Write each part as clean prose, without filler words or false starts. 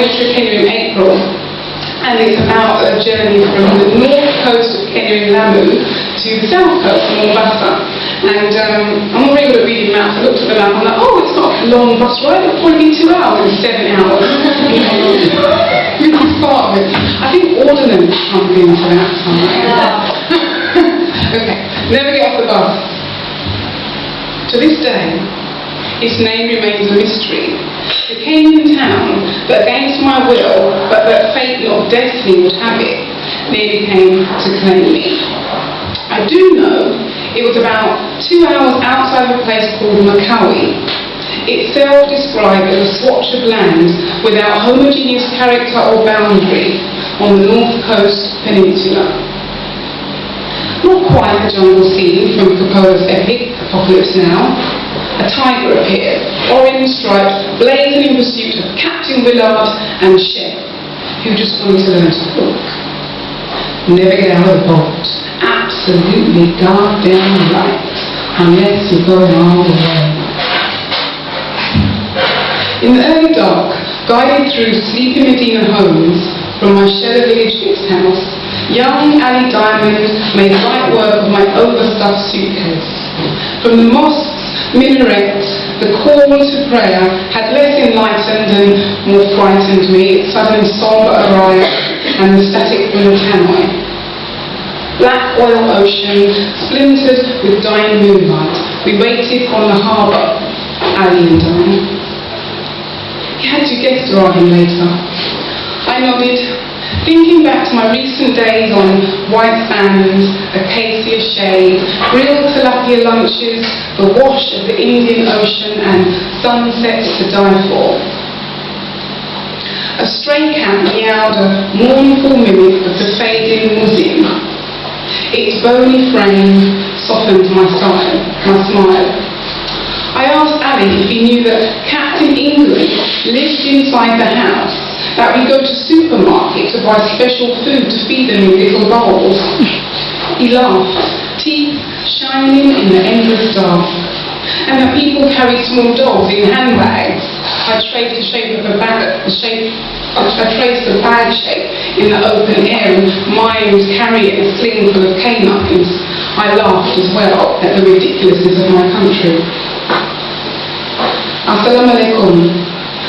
went to Kenya in April, and it's about a journey from the north coast of Kenya in Lamu to the south coast of Mombasa. And I'm not very good at reading maps. I looked at the map and I'm like, oh, it's not a long bus ride, it'll probably be 2 hours. It's 7 hours. That's part of it. I think ordnance comes into that somewhere. Okay, never get off the bus. To this day, its name remains a mystery. The Kenyan town that against my will, but that fate not destiny would have it, nearly came to claim me. I do know it was about 2 hours outside of a place called Makawi, itself described as a swatch of land without homogeneous character or boundary on the north coast peninsula. Not quite the jungle scene from Coppola's epic Apocalypse Now. A tiger appeared, orange striped, blazing in pursuit of Captain Willard and Chef, who just wanted to learn to cook. Never get out of the boat. Absolutely goddamn right, unless you're going all the way. In the early dark, guided through sleepy Medina homes from my Shella village fixed house, young Ali Diamond made light work of my overstuffed suitcase. From the mosques, minarets, the call to prayer had less enlightened and more frightened me, its sudden sombre arrival and the static wind of Hanoi. Black oil ocean, splintered with dying moonlight. We waited on the harbour, Ali and I. He had to guess to argue later. I nodded, thinking back to my recent days on white sands, acacia shade, grilled tilapia lunches, the wash of the Indian Ocean and sunsets to die for. A stray cat meowed a mournful mimic of the fading museum. Its bony frame softened my smile. I asked Ali if he knew that cats in England lived inside the house, that we go to supermarket to buy special food to feed them in little bowls. He laughed, teeth shining in the endless dark, and that people carry small dogs in handbags. I traced the bag shape in the open air and mimed carrying a sling full of canines. I laughed as well at the ridiculousness of my country. Assalamu alaikum.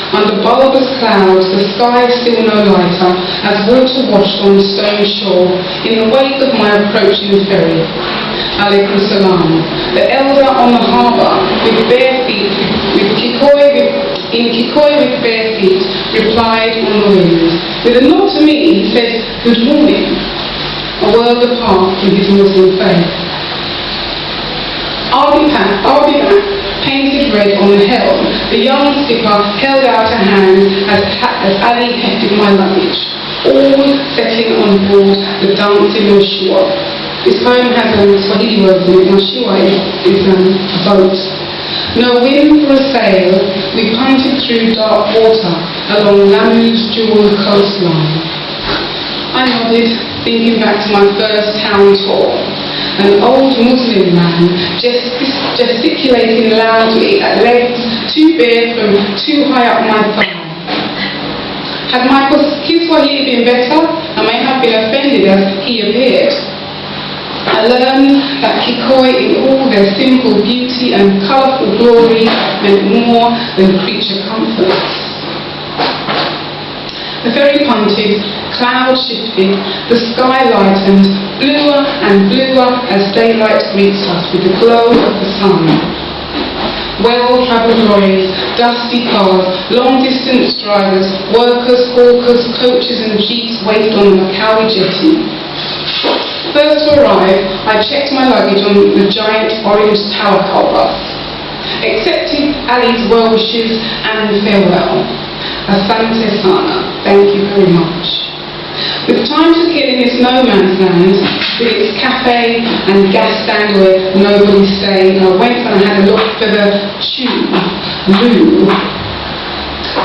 Under bulbous clouds, the sky is still no lighter, as water washed on the stone shore in the wake of my approaching ferry. Alaikum salam. The elder on the harbour, with bare feet, in Kikoi with bare feet, replied on the wind. With a nod to me, he said, "Good morning," a world apart from his Muslim faith. I'll be back, painted red on the helm. The young skipper held out a hand as Ali hefted my luggage, all setting on board the dancing mashua. This poem has Swahili words in it. Mashua is a boat. No wind for a sail, we punted through dark water along Lamu's jewelled coastline. I nodded, thinking back to my first town tour. An old Muslim man gesticulating loudly at legs too bare from too high up my thigh. Had my Kiswahili been better, I may have been offended as he appeared. I learned that Kikoi in all their simple beauty and colourful glory meant more than creature comforts. The ferry punted, clouds shifted, the sky lightened, bluer and bluer as daylight greets us with the glow of the sun. Well-travelled lorries, dusty cars, long-distance drivers, workers, hawkers, coaches and jeeps waited on the Makawi jetty. First to arrive, I checked my luggage on the giant orange tower car bus, accepted Ali's well wishes and farewell. Asante sana, thank you very much. With time to kill in this no man's land, with its cafe and gas stand where nobody stayed, I went and had a look for the loo.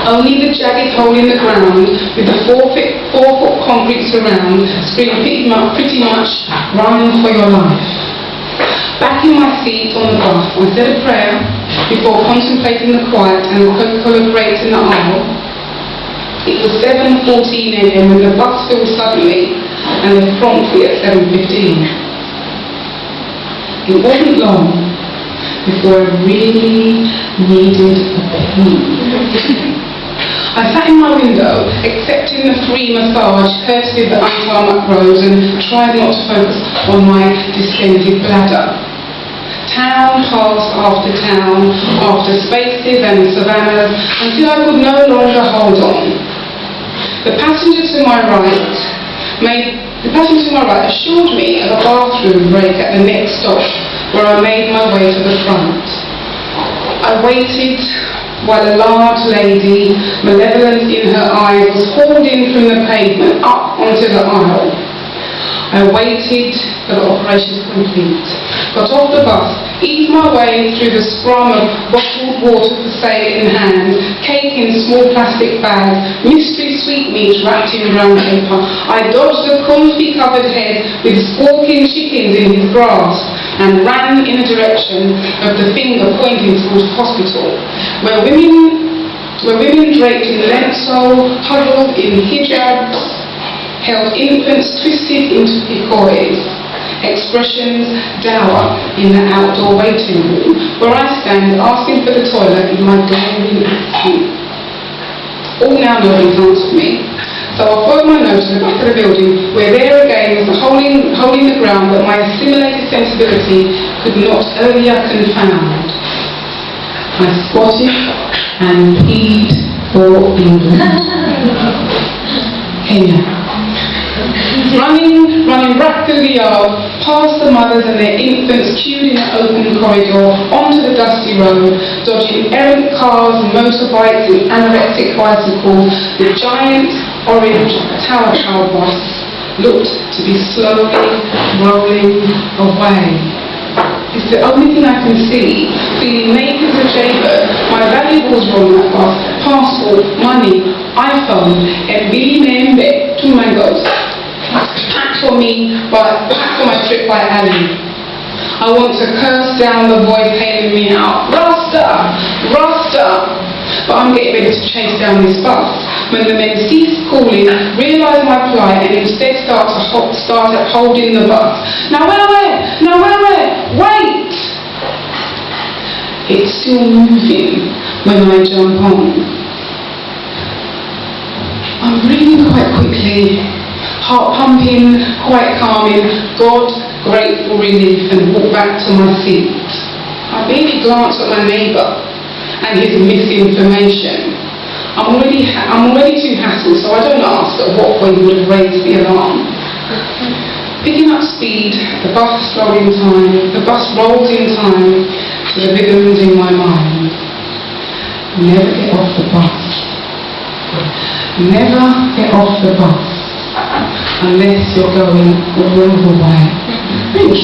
Only the jagged hole in the ground with the 4-foot concrete surround screamed pretty much run for your life. Back in my seat on the bus, I said a prayer before contemplating the quiet and the Coca-Cola crates in the aisle. It was 7:14 a.m. when the bus filled suddenly and left promptly at 7:15. It wasn't long before I really needed a pee. I sat in my window, accepting the free massage courtesy of the untarmac roads, and tried not to focus on my distended bladder. Town passed after town, after spaces and savannas, until I could no longer hold on. The passenger to my right assured me of a bathroom break at the next stop, where I made my way to the front. I waited while a large lady, malevolence in her eyes, was hauled in from the pavement up onto the aisle. I waited for the operation to complete, got off the bus, eased my way through the scrum of bottled water for sale in hand, cake in small plastic bags, mystery sweetmeats wrapped in brown paper. I dodged the confit-covered head with squawking chickens in his grasp, and ran in the direction of the finger pointing towards hospital, where women draped in lençol, huddled in hijabs, held infants twisted into picoys, expressions dour in the outdoor waiting room, where I stand asking for the toilet in my glaring accent. All now nobody answered me, so I followed my nose to the back of the building, where there again was the holding the ground that my assimilated sensibility could not earlier confound. I squatted and peed for England. Kenya. Running back through the yard, past the mothers and their infants queued in the open corridor, onto the dusty road, dodging errant cars, motorbikes and anorexic bicycles, the giant orange tower bus looked to be slowly rolling away. It's the only thing I can see. Feeling naked as a jaybird, my valuables were on that bus: passport, money, iPhone, Mbimembe, 2 mangoes. Packed for my trip by Ali. I want to curse down the voice hailing me out, Rasta, Rasta. But I'm getting ready to chase down this bus when the men cease calling, realise my plight, and instead start upholding the bus. Now where? Now where? Wait! It's still moving when I jump on. I'm breathing quite quickly, heart pumping, quite calming, God grateful relief, and walk back to my seat. I barely glance at my neighbour and his misinformation. I'm already too hassled, so I don't ask at what point he would have raised the alarm. Picking up speed, the bus rolls in time to the rhythms in my mind. Never get off the bus. Never get off the bus unless you're going all the way. Thank you.